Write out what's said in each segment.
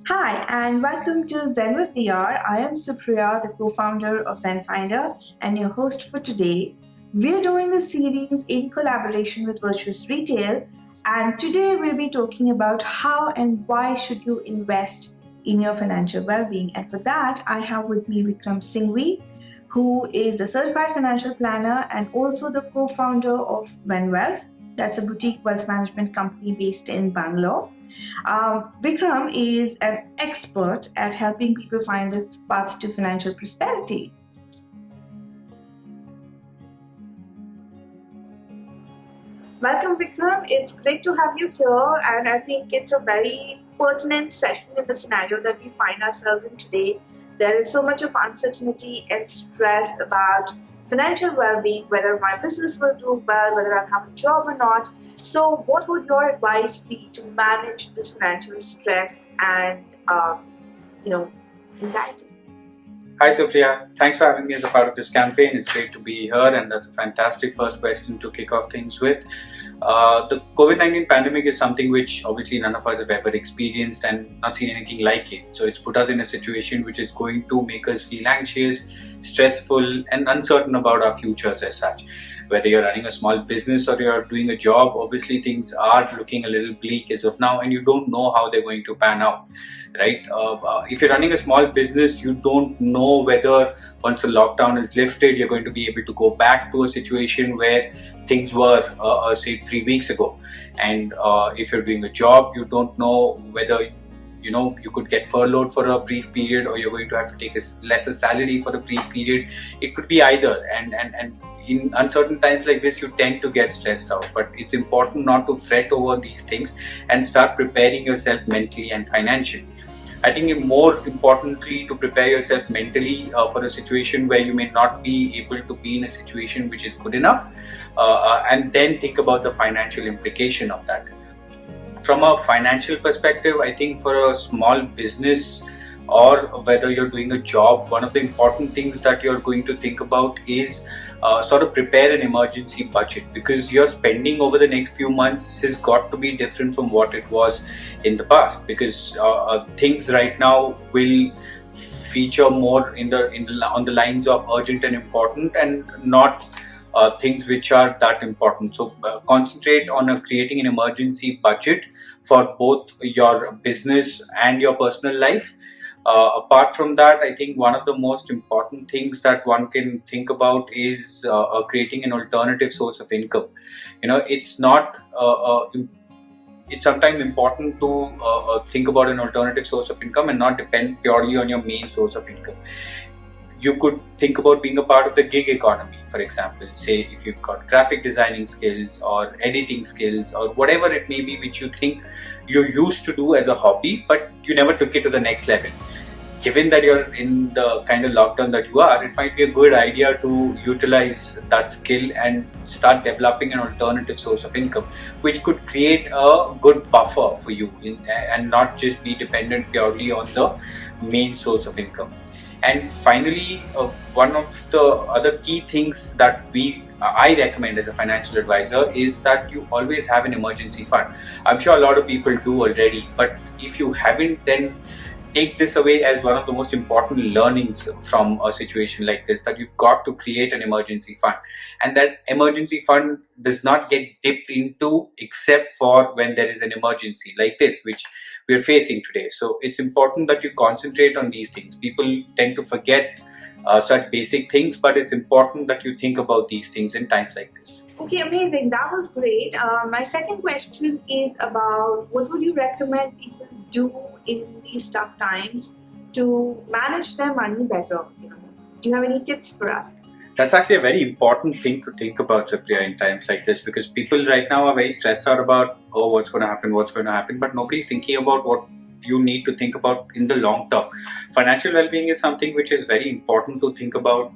Hi, and welcome to Zen with VR. I am Supriya, the co founder of Zen Finder, and your host for today. We're doing this series in collaboration with Virtuous Retail, and today we'll be talking about how and why should you invest in your financial well-being. And for that, I have with me Vikram Singhvi, who is a certified financial planner and also the co-founder of When Wealth. That's a boutique wealth management company based in Bangalore. Vikram is an expert at helping people find the path to financial prosperity. Welcome, Vikram. It's great to have you here, and I think it's a very pertinent session in the scenario that we find ourselves in today. There is so much of uncertainty and stress about financial well being, whether my business will do well, whether I'll have a job or not. So, what would your advice be to manage this financial stress and, you know, anxiety? Hi Supriya, thanks for having me as a part of this campaign. It's great to be here, and that's a fantastic first question to kick off things with. The COVID-19 pandemic is something which obviously none of us have ever experienced and not seen anything like it. So it's put us in a situation which is going to make us feel anxious, stressful, and uncertain about our futures as such. Whether you're running a small business or you're doing a job, obviously things are looking a little bleak as of now, and you don't know how they're going to pan out, right? If you're running a small business, you don't know whether once the lockdown is lifted, you're going to be able to go back to a situation where things were, say, 3 weeks ago. And if you're doing a job, you don't know whether you could get furloughed for a brief period, or you're going to have to take a lesser salary for a brief period. It could be either, and in uncertain times like this, you tend to get stressed out. But it's important not to fret over these things and start preparing yourself mentally and financially. I think more importantly, to prepare yourself mentally for a situation where you may not be able to be in a situation which is good enough, and then think about the financial implication of that. From a financial perspective, I think for a small business or whether you're doing a job, one of the important things that you're going to think about is sort of prepare an emergency budget, because your spending over the next few months has got to be different from what it was in the past, because things right now will feature more on the lines of urgent and important, and not things which are that important. So concentrate on creating an emergency budget for both your business and your personal life. Apart from that, I think one of the most important things that one can think about is creating an alternative source of income. It's not it's sometimes important to think about an alternative source of income and not depend purely on your main source of income. You could think about being a part of the gig economy, for example. Say if you've got graphic designing skills or editing skills or whatever it may be, which you think you used to do as a hobby, but you never took it to the next level. Given that you're in the kind of lockdown that you are, it might be a good idea to utilize that skill and start developing an alternative source of income, which could create a good buffer for you and not just be dependent purely on the main source of income. And finally, one of the other key things that I recommend as a financial advisor is that you always have an emergency fund. I'm sure a lot of people do already, but if you haven't, then take this away as one of the most important learnings from a situation like this, that you've got to create an emergency fund, and that emergency fund does not get dipped into except for when there is an emergency like this, which we're facing today. So it's important that you concentrate on these things. People tend to forget such basic things, but it's important that you think about these things in times like this. Okay, amazing. That was great. My second question is about what would you recommend people do in these tough times to manage their money better? Do you have any tips for us? That's actually a very important thing to think about, Supriya, in times like this, because people right now are very stressed out about, oh, what's going to happen, but nobody's thinking about what you need to think about in the long term. Financial well-being is something which is very important to think about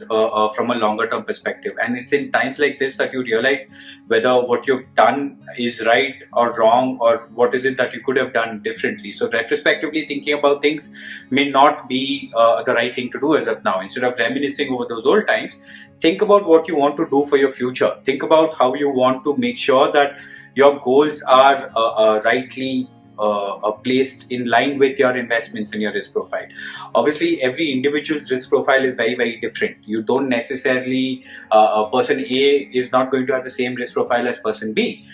from a longer term perspective, and it's in times like this that you realize whether what you've done is right or wrong, or what is it that you could have done differently. So retrospectively thinking about things may not be the right thing to do as of now. Instead of reminiscing over those old times, think about what you want to do for your future. Think about how you want to make sure that your goals are rightly placed in line with your investments and your risk profile. Obviously, every individual's risk profile is very, very different. You don't necessarily, person A is not going to have the same risk profile as person B.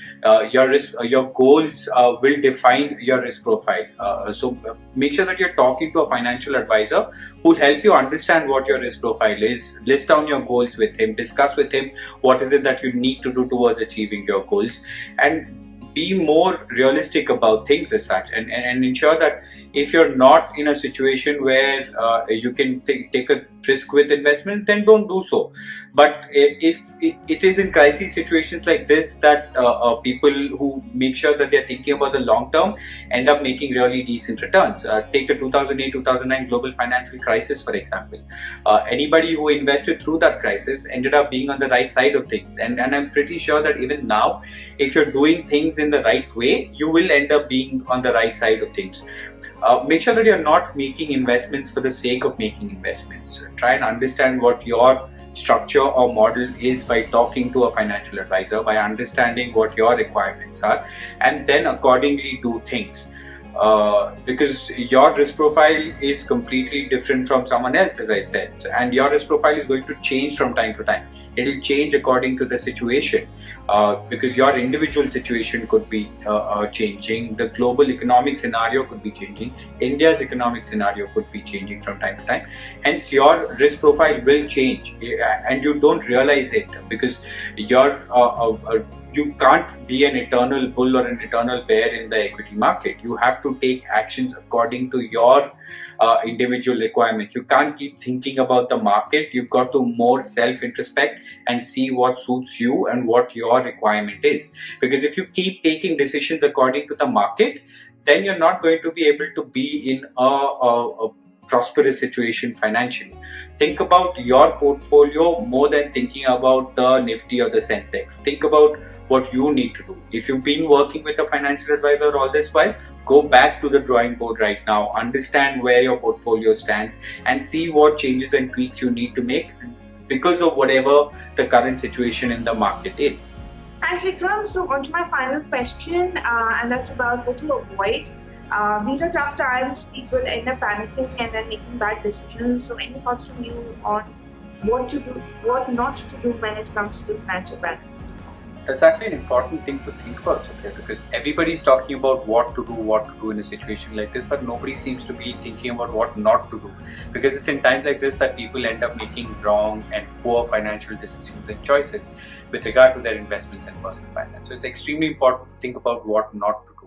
Your goals will define your risk profile. So make sure that you're talking to a financial advisor who will help you understand what your risk profile is. List down your goals with him, discuss with him what is it that you need to do towards achieving your goals, and be more realistic about things as such, and ensure that if you're not in a situation where you can take a risk with investment, then don't do so. But if it is in crisis situations like this that people who make sure that they're thinking about the long term end up making really decent returns. Take the 2008-2009 global financial crisis, for example. Anybody who invested through that crisis ended up being on the right side of things, and I'm pretty sure that even now, if you're doing things in the right way, you will end up being on the right side of things. Make sure that you're not making investments for the sake of making investments. Try and understand what your structure or model is by talking to a financial advisor, by understanding what your requirements are, and then accordingly do things. Because your risk profile is completely different from someone else, as I said, and your risk profile is going to change from time to time. It will change according to the situation, because your individual situation could be changing, the global economic scenario could be changing, India's economic scenario could be changing from time to time. Hence, your risk profile will change, and you don't realize it because you can't be an eternal bull or an eternal bear in the equity market. You have to take actions according to your individual requirements. You can't keep thinking about the market. You've got to more self-introspect and see what suits you and what your requirement is. Because if you keep taking decisions according to the market, then you're not going to be able to be in a prosperous situation financially. Think about your portfolio more than thinking about the Nifty or the Sensex. Think about what you need to do. If you've been working with a financial advisor all this while, go back to the drawing board right now, understand where your portfolio stands, and see what changes and tweaks you need to make because of whatever the current situation in the market is. Thanks, Vikram. So, on to my final question, and that's about what to avoid. These are tough times. People end up panicking and then making bad decisions. So, any thoughts from you on what to do, what not to do when it comes to financial balance? That's actually an important thing to think about, okay? Because everybody's talking about what to do in a situation like this, but nobody seems to be thinking about what not to do. Because it's in times like this that people end up making wrong and poor financial decisions and choices with regard to their investments and personal finance. So it's extremely important to think about what not to do.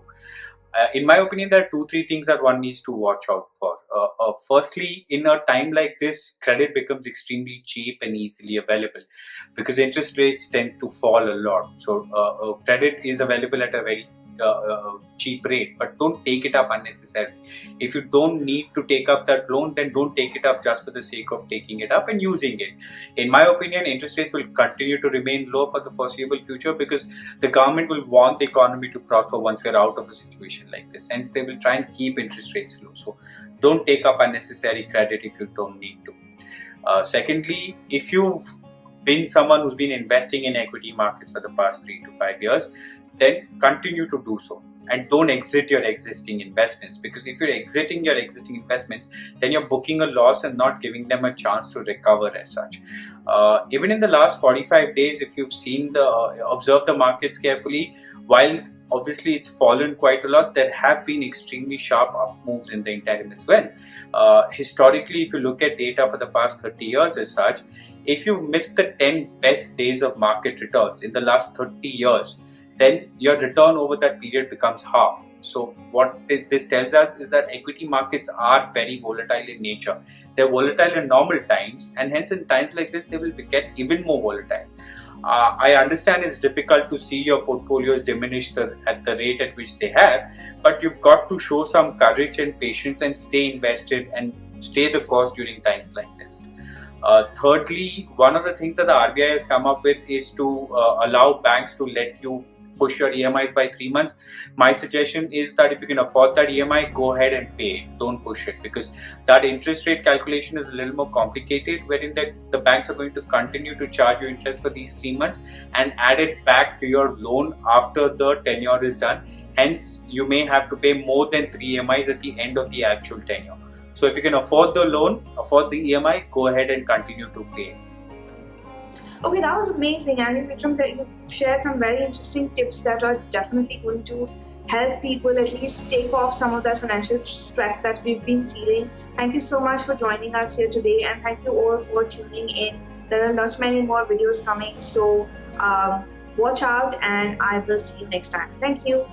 In my opinion, there are 2-3 things that one needs to watch out for. Firstly, in a time like this, credit becomes extremely cheap and easily available because interest rates tend to fall a lot. So credit is available at a very cheap rate, but don't take it up unnecessarily. If you don't need to take up that loan, then don't take it up just for the sake of taking it up and using it. In my opinion, interest rates will continue to remain low for the foreseeable future because the government will want the economy to prosper once we're out of a situation like this. Hence, they will try and keep interest rates low. So don't take up unnecessary credit if you don't need to. Secondly, if you've been someone who's been investing in equity markets for the past 3 to 5 years, then continue to do so and don't exit your existing investments, because if you're exiting your existing investments, then you're booking a loss and not giving them a chance to recover as such. Even in the last 45 days, if you've seen observed the markets carefully, while obviously it's fallen quite a lot, there have been extremely sharp up moves in the interim as well. Historically, if you look at data for the past 30 years as such, if you've missed the 10 best days of market returns in the last 30 years, then your return over that period becomes half. So what this tells us is that equity markets are very volatile in nature. They're volatile in normal times, and hence in times like this, they will get even more volatile. I understand it's difficult to see your portfolios diminish at the rate at which they have, but you've got to show some courage and patience and stay invested and stay the course during times like this. Thirdly, one of the things that the RBI has come up with is to allow banks to let you push your EMIs by 3 months. My suggestion is that if you can afford that EMI, go ahead and pay it. Don't push it, because that interest rate calculation is a little more complicated, wherein the banks are going to continue to charge you interest for these 3 months and add it back to your loan after the tenure is done. Hence, you may have to pay more than 3 EMIs at the end of the actual tenure. So if you can afford the loan, afford the EMI, go ahead and continue to pay. Okay, that was amazing. I think Vikram, that you've shared some very interesting tips that are definitely going to help people at least take off some of that financial stress that we've been feeling. Thank you so much for joining us here today, and thank you all for tuning in. There are lots many more videos coming, so watch out, and I will see you next time. Thank you.